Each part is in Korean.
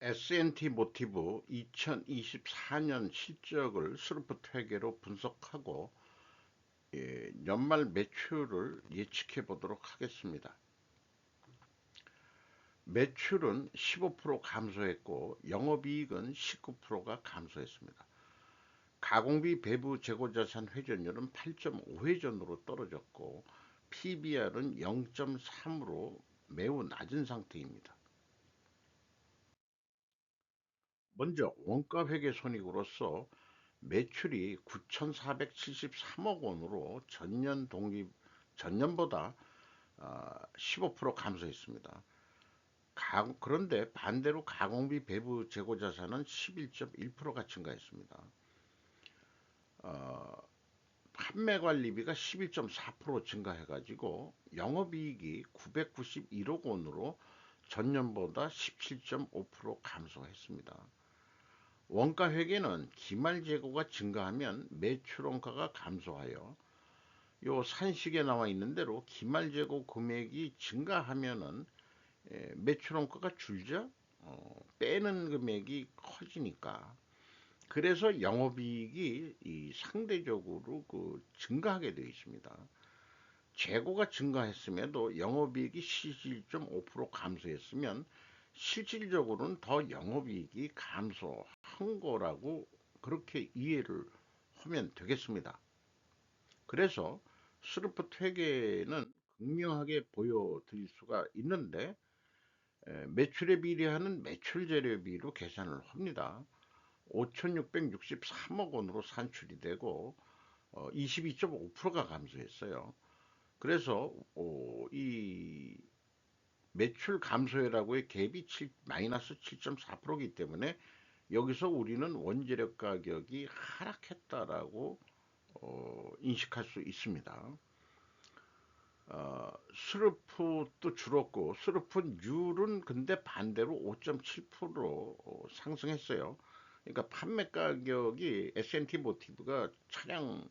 S&T 모티브 2024년 실적을 스루프트 회계로 분석하고 연말 매출을 예측해 보도록 하겠습니다. 매출은 15% 감소했고 영업이익은 19%가 감소했습니다. 가공비 배부 재고자산 회전율은 8.5회전으로 떨어졌고 PBR은 0.3으로 매우 낮은 상태입니다. 먼저 원가회계 손익으로서 매출이 9,473억 원으로 전년보다 15% 감소했습니다. 그런데 반대로 가공비 배부 재고자산은 11.1%가 증가했습니다. 판매 관리비가 11.4% 증가해가지고 영업이익이 991억 원으로 전년보다 17.5% 감소했습니다. 원가 회계는 기말 재고가 증가하면 매출 원가가 감소하여 요 산식에 나와 있는 대로 기말 재고 금액이 증가하면은 매출 원가가 줄죠. 빼는 금액이 커지니까. 그래서 영업이익이 상대적으로 증가하게 되어 있습니다. 재고가 증가했음에도 영업이익이 17.5% 감소했으면 실질적으로는 더 영업이익이 감소한 거라고 그렇게 이해를 하면 되겠습니다. 그래서 스루프트 회계는 극명하게 보여드릴 수가 있는데 매출에 비례하는 매출 재료비로 계산을 합니다. 5,663억 원으로 산출이 되고 22.5%가 감소했어요. 그래서 이 매출 감소율하고의 갭이 마이너스 7.4%이기 때문에 여기서 우리는 원재료 가격이 하락했다라고 인식할 수 있습니다. 스루프도 줄었고 스루프율은 근데 반대로 5.7% 상승했어요. 그러니까 판매 가격이 S&T 모티브가 차량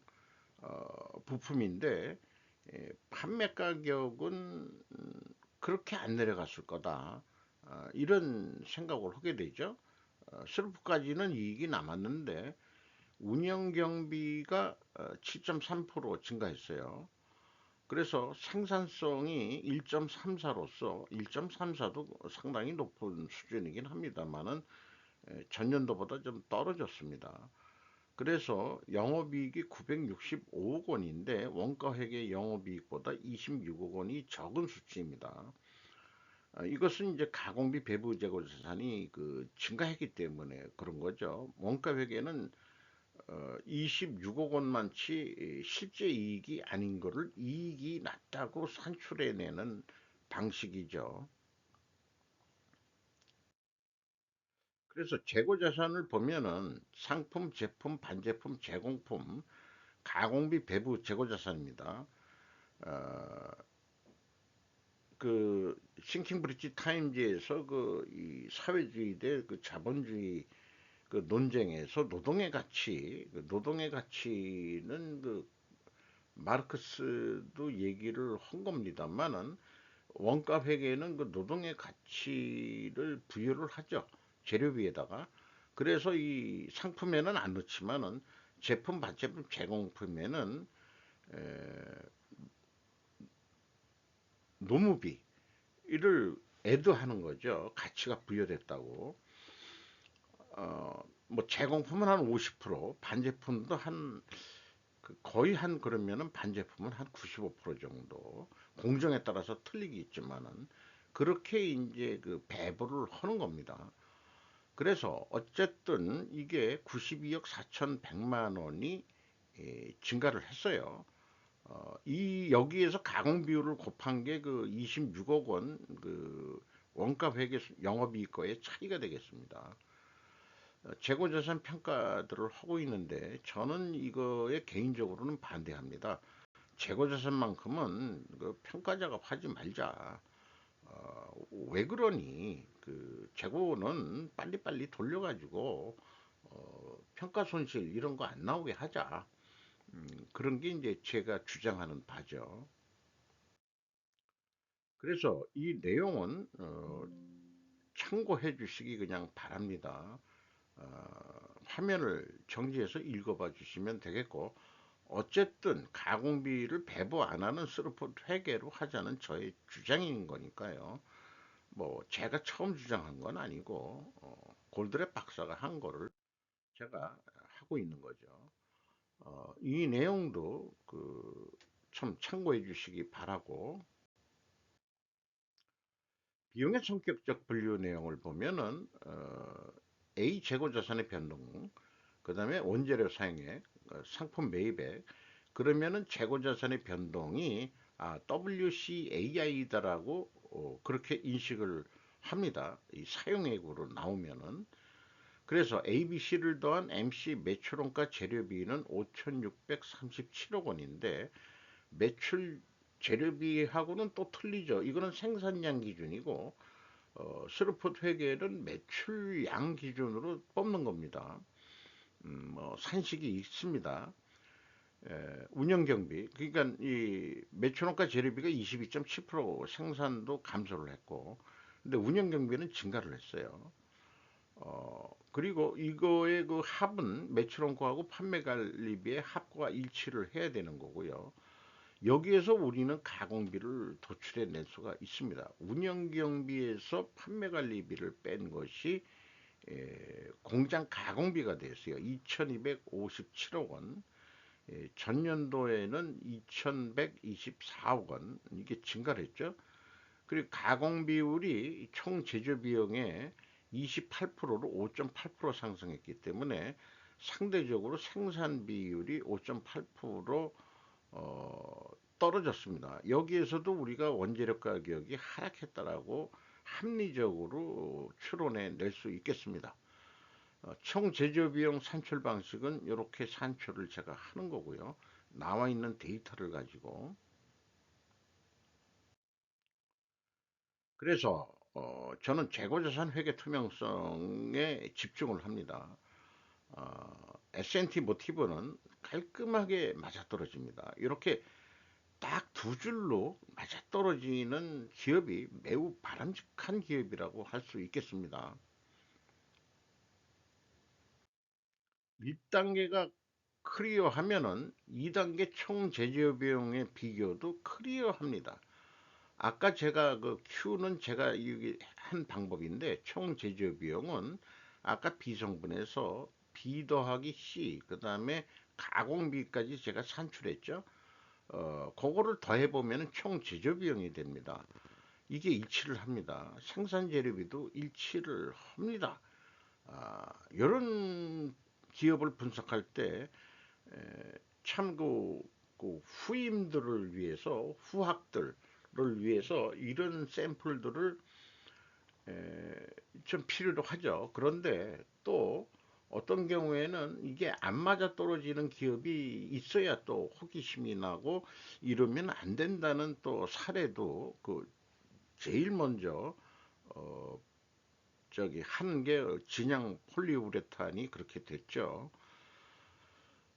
부품인데 판매 가격은 그렇게 안 내려갔을 거다. 이런 생각을 하게 되죠. 스루프까지는 이익이 남았는데 운영 경비가 7.3% 증가했어요. 그래서 생산성이 1.34로서 1.34도 상당히 높은 수준이긴 합니다만은 전년도보다 좀 떨어졌습니다. 그래서 영업이익이 965억 원인데 원가회계 영업이익보다 26억 원이 적은 수치입니다. 이것은 이제 가공비 배부 재고 자산이 증가했기 때문에 그런 거죠. 원가회계는 26억 원만치 실제 이익이 아닌 거를 이익이 낮다고 산출해내는 방식이죠. 그래서 재고 자산을 보면은 상품, 제품, 반제품, 제공품, 가공비 배부 재고 자산입니다. 어, 싱킹 브릿지 타임즈에서 이 사회주의 대 자본주의 논쟁에서 노동의 가치는 마르크스도 얘기를 한 겁니다만은 원가 회계는 노동의 가치를 부여를 하죠. 재료비에다가. 그래서 이 상품에는 안 넣지만은 제품, 반제품, 제공품에는 노무비 이를 애도하는 거죠. 가치가 부여됐다고. 뭐 제공품은 한 50%, 반제품도 거의 그러면은 반제품은 한 95% 정도. 공정에 따라서 틀리겠지만은 그렇게 이제 배분을 하는 겁니다. 그래서 어쨌든 이게 92억 4,100만 원이 증가를 했어요. 여기에서 가공 비율을 곱한 게 26억 원 원가 회계 영업이익과의 차이가 되겠습니다. 재고자산 평가들을 하고 있는데 저는 이거에 개인적으로는 반대합니다. 재고자산만큼은 평가 작업하지 말자. 왜 그러니? 재고는 빨리빨리 돌려가지고 평가 손실 이런 거 안 나오게 하자. 그런 게 이제 제가 주장하는 바죠. 그래서 이 내용은 참고해 주시기 그냥 바랍니다. 화면을 정지해서 읽어봐 주시면 되겠고, 어쨌든 가공비를 배부 안 하는 스루프 회계로 하자는 저의 주장인 거니까요. 뭐 제가 처음 주장한 건 아니고 골드랩 박사가 한 거를 제가 하고 있는 거죠. 이 내용도 좀 참고해 주시기 바라고, 비용의 성격적 분류 내용을 보면은 A 재고 자산의 변동, 그 다음에 원재료 사용액, 상품 매입액, 그러면은 재고 자산의 변동이 WCAI다라고 그렇게 인식을 합니다. 이 사용액으로 나오면은. 그래서 ABC를 더한 MC 매출원가 재료비는 5,637억 원인데, 매출 재료비하고는 또 틀리죠. 이거는 생산량 기준이고 스루풋 회계는 매출량 기준으로 뽑는 겁니다. 뭐 산식이 있습니다. 운영 경비, 그러니까 이 매출원가 재료비가 22.7% 생산도 감소를 했고, 근데 운영 경비는 증가를 했어요. 그리고 이거의 그 합은 매출원가하고 판매관리비의 합과 일치를 해야 되는 거고요. 여기에서 우리는 가공비를 도출해 낼 수가 있습니다. 운영경비에서 판매관리비를 뺀 것이 공장 가공비가 됐어요. 2257억 원. 전년도에는 2124억 원, 이게 증가를 했죠. 그리고 가공 비율이 총 제조 비용의 28%로 5.8% 상승했기 때문에 상대적으로 생산 비율이 5.8% 떨어졌습니다. 여기에서도 우리가 원재료 가격이 하락했다라고 합리적으로 추론해 낼 수 있겠습니다. 총 제조 비용 산출 방식은 이렇게 산출을 제가 하는 거고요. 나와 있는 데이터를 가지고. 그래서 저는 재고자산 회계 투명성에 집중을 합니다. S&T 모티브는 깔끔하게 맞아떨어집니다. 이렇게 딱 두 줄로 맞아떨어지는 기업이 매우 바람직한 기업이라고 할 수 있겠습니다. 1단계가 클리어하면은 2단계 총 제조 비용의 비교도 클리어합니다. 아까 제가 그 Q는 제가 여기 한 방법인데, 총 제조 비용은 아까 비성분에서 B 더하기 C, 그 다음에 가공비까지 제가 산출했죠. 그거를 더해보면 총 제조 비용이 됩니다. 이게 일치를 합니다. 생산 재료비도 일치를 합니다. 이런 기업을 분석할 때 참 그 후임들을 위해서, 후학들을 위해서 이런 샘플들을 좀 필요로 하죠. 그런데 또 어떤 경우에는 이게 안 맞아 떨어지는 기업이 있어야 또 호기심이 나고, 이러면 안 된다는 또 사례도 제일 먼저 어 저기 한 게 진양 폴리우레탄이 그렇게 됐죠.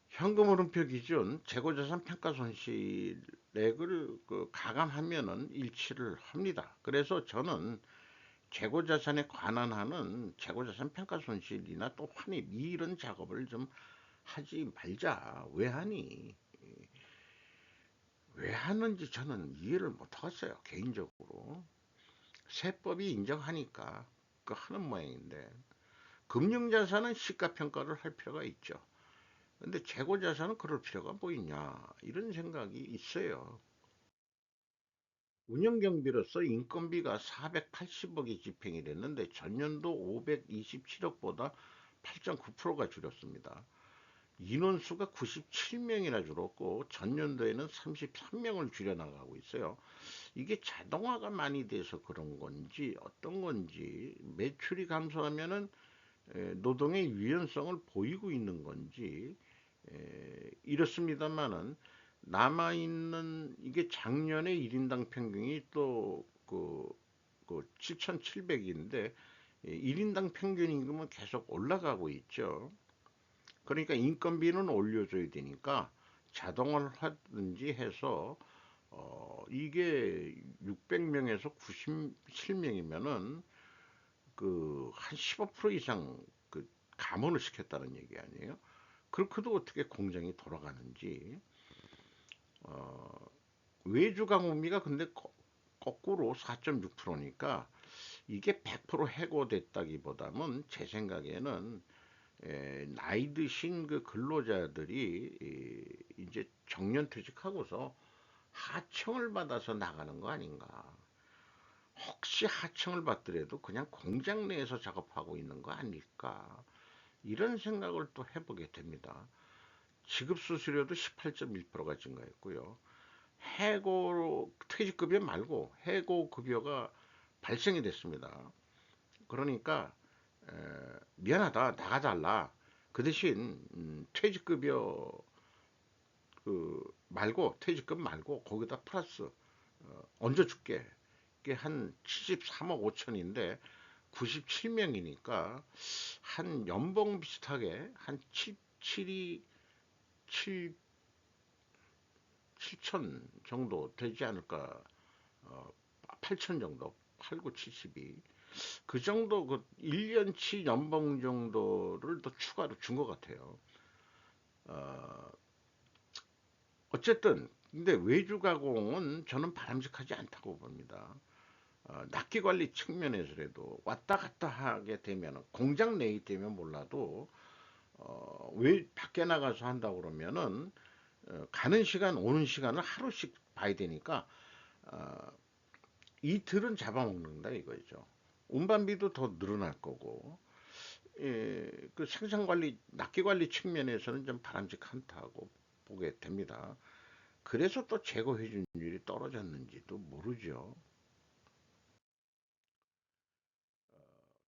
현금흐름표 기준 재고자산 평가 손실액을 가감하면은 일치를 합니다. 그래서 저는 재고자산에 관한 하는 재고자산 평가 손실이나 또 환입 이런 작업을 좀 하지 말자. 왜 하니? 왜 하는지 저는 이해를 못 하겠어요. 개인적으로. 세법이 인정하니까 하는 모양인데, 금융자산은 시가평가를 할 필요가 있죠. 근데 재고자산은 그럴 필요가 뭐 있냐, 이런 생각이 있어요. 운영경비로서 인건비가 480억이 집행이 됐는데 전년도 527억보다 8.9%가 줄었습니다. 인원수가 97명이나 줄었고 전년도에는 33명을 줄여나가고 있어요. 이게 자동화가 많이 돼서 그런 건지 어떤 건지, 매출이 감소하면은 노동의 유연성을 보이고 있는 건지 이렇습니다만은, 남아있는 이게 작년에 1인당 평균이 또 7,700인데 1인당 평균 임금은 계속 올라가고 있죠. 그러니까 인건비는 올려줘야 되니까 자동화를 하든지 해서 이게 600명에서 97명이면은 한 15% 이상 감원을 시켰다는 얘기 아니에요? 그렇게도 어떻게 공장이 돌아가는지. 어, 외주 가공비가 근데 거꾸로 4.6%니까 이게 100% 해고됐다기보다는 제 생각에는 나이 드신 근로자들이 이제 정년퇴직하고서 하청을 받아서 나가는 거 아닌가. 혹시 하청을 받더라도 그냥 공장 내에서 작업하고 있는 거 아닐까. 이런 생각을 또 해보게 됩니다. 지급 수수료도 18.1%가 증가했고요. 해고 퇴직급여 말고 해고 급여가 발생이 됐습니다. 그러니까 미안하다 나가달라. 그 대신 퇴직급여 말고 퇴직금 말고 거기다 플러스 얹어줄게. 이게 한 73억 5천인데 97명이니까 한 연봉 비슷하게 한 7, 7, 7천 정도 되지 않을까. 어, 8천 정도, 8, 9, 72. 그 정도, 1년치 연봉 정도를 더 추가로 준 것 같아요. 어, 어쨌든, 근데 외주 가공은 저는 바람직하지 않다고 봅니다. 납기 관리 측면에서라도 왔다 갔다 하게 되면, 공장 내에 되면 몰라도, 왜 밖에 나가서 한다 그러면은, 가는 시간, 오는 시간을 하루씩 봐야 되니까, 어, 이틀은 잡아먹는다 이거죠. 운반비도 더 늘어날 거고, 생산 관리, 납기 관리 측면에서는 좀 바람직하다고 보게 됩니다. 그래서 또 재고 회전율이 떨어졌는지도 모르죠.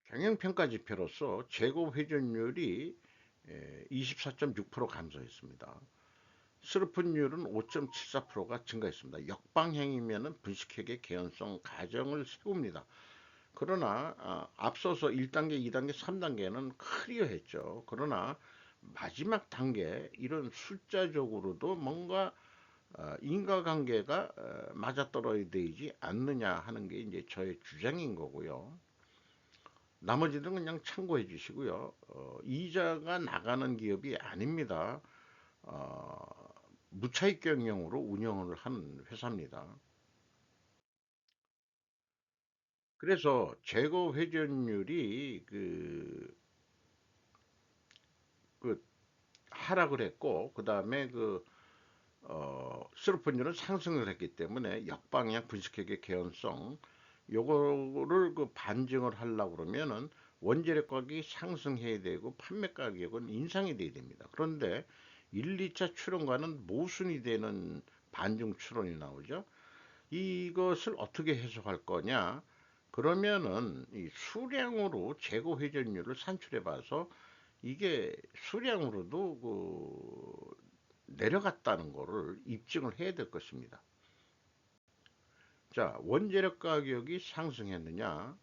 경영평가 지표로서 재고 회전율이 24.6% 감소했습니다. 스루픈율은 5.74%가 증가했습니다. 역방향이면 분식회계 개연성 가정을 세웁니다. 그러나 앞서서 1단계, 2단계, 3단계는 클리어했죠. 그러나 마지막 단계 이런 숫자적으로도 뭔가 인과관계가 맞아떨어야 되지 않느냐 하는 게 이제 저의 주장인 거고요. 나머지는 그냥 참고해 주시고요. 이자가 나가는 기업이 아닙니다. 어, 무차익 경영으로 운영을 하는 회사입니다. 그래서 재고 회전율이 그 하락을 했고, 그 다음에 스루펀율은 상승을 했기 때문에 역방향 분식회계 개연성, 요거를 반증을 하려고 그러면은 원재료 가격이 상승해야 되고 판매 가격은 인상이 돼야 됩니다. 그런데 1, 2차 추론과는 모순이 되는 반중 추론이 나오죠. 이것을 어떻게 해석할 거냐? 그러면은 이 수량으로 재고 회전율을 산출해 봐서 이게 수량으로도 내려갔다는 거를 입증을 해야 될 것입니다. 자, 원재료 가격이 상승했느냐?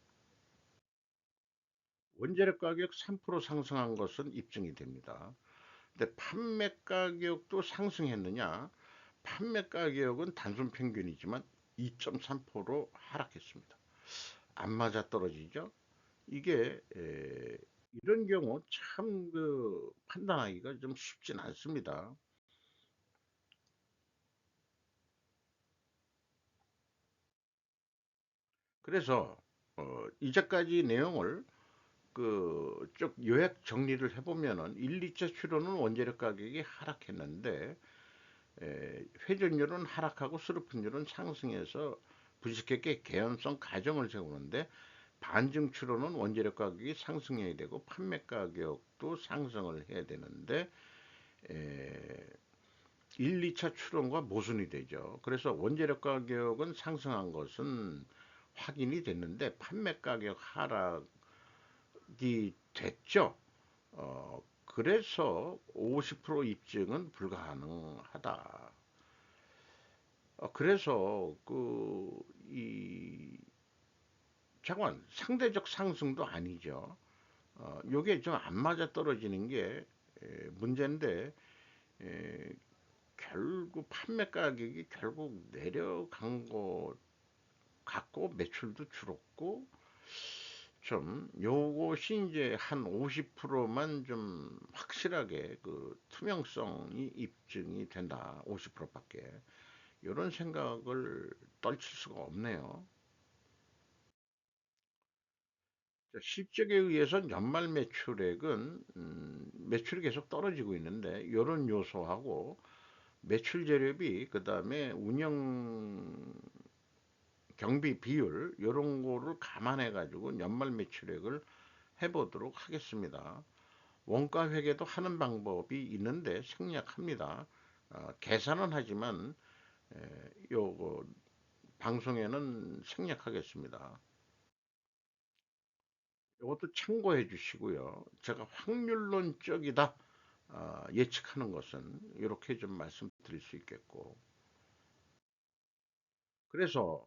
원재료 가격 3% 상승한 것은 입증이 됩니다. 근데 판매 가격도 상승했느냐? 판매 가격은 단순 평균이지만 2.3% 하락했습니다. 안 맞아 떨어지죠? 이게 이런 경우 참 판단하기가 좀 쉽진 않습니다. 그래서 이제까지 내용을 쭉 요약 정리를 해보면은 1, 2차 출원은 원재료 가격이 하락했는데 회전율은 하락하고 수르픈율은 상승해서 부식회계 개연성 가정을 세우는데 반증 출원은 원재료 가격이 상승해야 되고 판매 가격도 상승을 해야 되는데 에, 1, 2차 출원과 모순이 되죠. 그래서 원재료 가격은 상승한 것은 확인이 됐는데 판매 가격 하락이 됐죠. 그래서 50% 입증은 불가능하다. 그래서 이 잠깐 상대적 상승도 아니죠. 요게 좀 안 맞아 떨어지는 게 문제인데 에, 결국 판매 가격이 결국 내려간 거 같고 매출도 줄었고 좀 요것이 이제 한 50%만 좀 확실하게 그 투명성이 입증이 된다. 50%밖에. 이런 생각을 떨칠 수가 없네요. 실적에 의해서 연말 매출액은 매출이 계속 떨어지고 있는데 이런 요소하고 매출 재료비 그다음에 운영 경비 비율 이런 거를 감안해 가지고 연말 매출액을 해보도록 하겠습니다. 원가 회계도 하는 방법이 있는데 생략합니다. 계산은 하지만 요거 방송에는 생략하겠습니다. 이것도 참고해 주시고요. 제가 확률론적이다 예측하는 것은 이렇게 좀 말씀드릴 수 있겠고, 그래서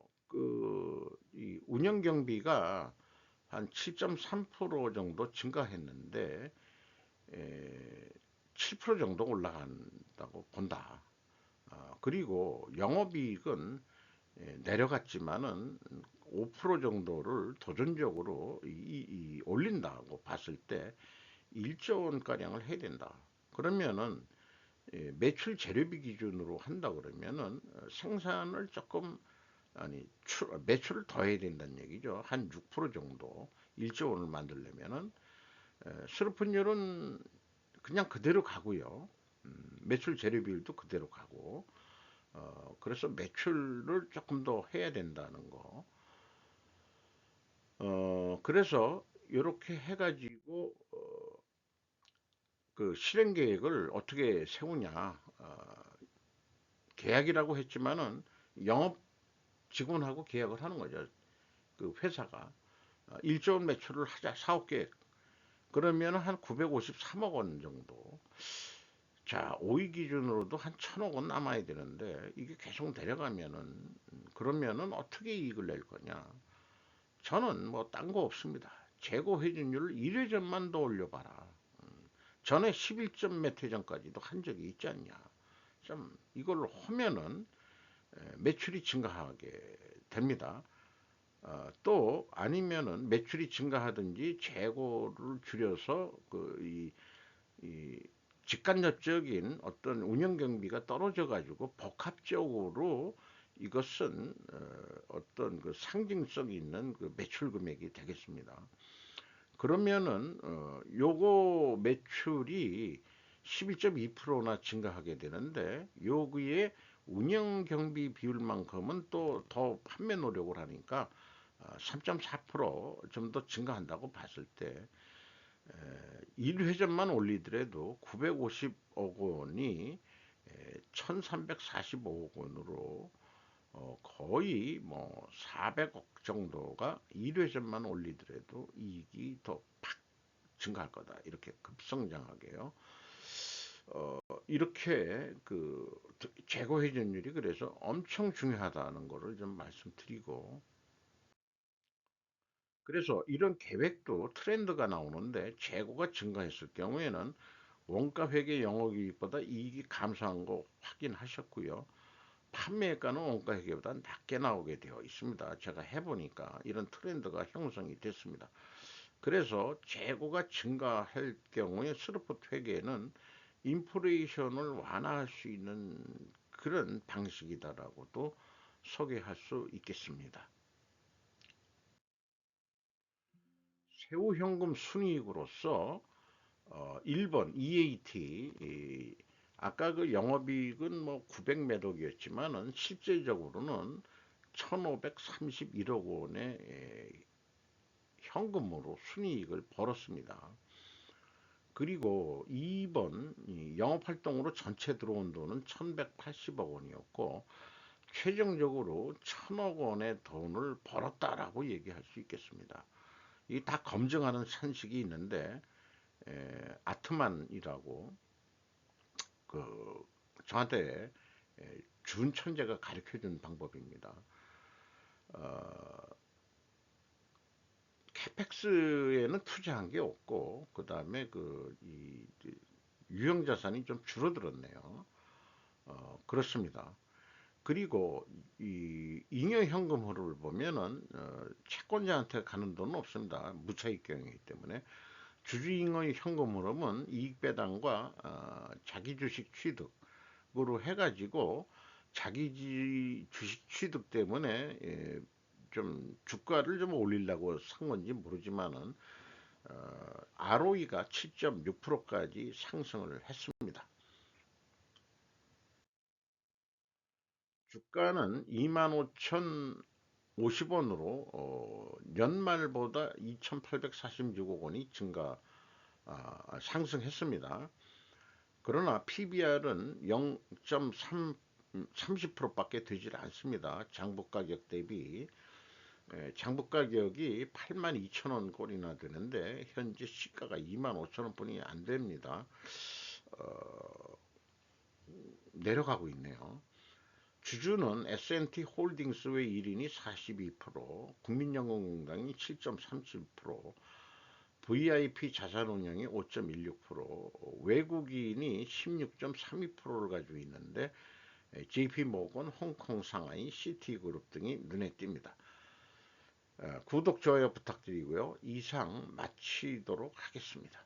이 운영 경비가 한 7.3% 정도 증가했는데 7% 정도 올라간다고 본다. 그리고 영업이익은 내려갔지만은 5% 정도를 도전적으로 올린다고 봤을 때 1조 원가량을 해야 된다. 그러면은 매출 재료비 기준으로 한다 그러면은 생산을 조금 아니 매출을 더 해야 된다는 얘기죠. 한 6% 정도 1조 원을 만들려면은 수르픈율은 그냥 그대로 가고요. 매출 재료비율도 그대로 가고 그래서 매출을 조금 더 해야 된다는 거. 그래서 이렇게 해가지고 그 실행 계획을 어떻게 세우냐. 계약이라고 했지만은 영업 직원하고 계약을 하는 거죠. 그 회사가 1조 원 매출을 하자 사업 계획. 그러면 한 953억 원 정도. 자, 5위 기준으로도 한 1000억 원 남아야 되는데 이게 계속 내려가면은 그러면은 어떻게 이익을 낼 거냐? 저는 뭐 딴 거 없습니다. 재고 회전율을 1회전만 더 올려봐라. 전에 11점 몇 회전까지도 한 적이 있지 않냐. 좀 이걸로 하면은 매출이 증가하게 됩니다. 또 아니면은 매출이 증가하든지 재고를 줄여서 이 직간접적인 어떤 운영 경비가 떨어져 가지고 복합적으로 이것은 어떤 그 상징성 있는 그 매출 금액이 되겠습니다. 그러면은 요거 매출이 11.2%나 증가하게 되는데 여기에 운영 경비 비율만큼은 또 더 판매 노력을 하니까 3.4%좀 더 증가한다고 봤을 때 1회전만 올리더라도 950억 원이 1345억 원으로 거의 뭐 400억 정도가 1회전만 올리더라도 이익이 더 팍 증가할 거다. 이렇게 급성장하게요. 이렇게 그 재고 회전율이 그래서 엄청 중요하다는 거를 좀 말씀드리고, 그래서 이런 계획도 트렌드가 나오는데 재고가 증가했을 경우에는 원가 회계 영업이익보다 이익이 감소한 거 확인하셨고요. 판매가는 원가 회계보다 낮게 나오게 되어 있습니다. 제가 해보니까 이런 트렌드가 형성이 됐습니다. 그래서 재고가 증가할 경우에 스루풋 회계는 인플레이션을 완화할 수 있는 그런 방식이다라고도 소개할 수 있겠습니다. 세후 현금 순이익으로서 1번 EAT 아까 그 영업이익은 뭐 900 몇 억이었지만은 실제적으로는 1531억 원의 현금으로 순이익을 벌었습니다. 그리고 2번 영업활동으로 전체 들어온 돈은 1180억 원이었고 최종적으로 1000억 원의 돈을 벌었다라고 얘기할 수 있겠습니다. 이 다 검증하는 산식이 있는데 아트만이라고 그 저한테 준 천재가 가르쳐 준 방법입니다. 어, 캐펙스에는 투자한 게 없고 그 다음에 유형 자산이 좀 줄어들었네요. 그렇습니다. 그리고 이 잉여현금흐름을 보면은 채권자한테 가는 돈은 없습니다. 무차익 경영이기 때문에 주주잉여 현금흐름은 이익배당과 자기 주식 취득으로 해가지고 자기 주식 취득 때문에 좀 주가를 좀 올리려고 산 건지 모르지만은 ROE가 7.6%까지 상승을 했습니다. 주가는 25,050원으로 연말보다 2,846억 원이 상승했습니다. 그러나 PBR은 0.3 30%밖에 되질 않습니다. 장부 가격 대비. 장부 가격이 82,000원 꼴이나 되는데 현재 시가가 25,000원 뿐이 안 됩니다. 내려가고 있네요. 주주는 S&T 홀딩스 외 1인이 42%, 국민연금공단이 7.37%, VIP 자산운용이 5.16%, 외국인이 16.32%를 가지고 있는데 JP모건, 홍콩, 상하이, 시티그룹 등이 눈에 띕니다. 구독, 좋아요 부탁드리고요. 이상 마치도록 하겠습니다.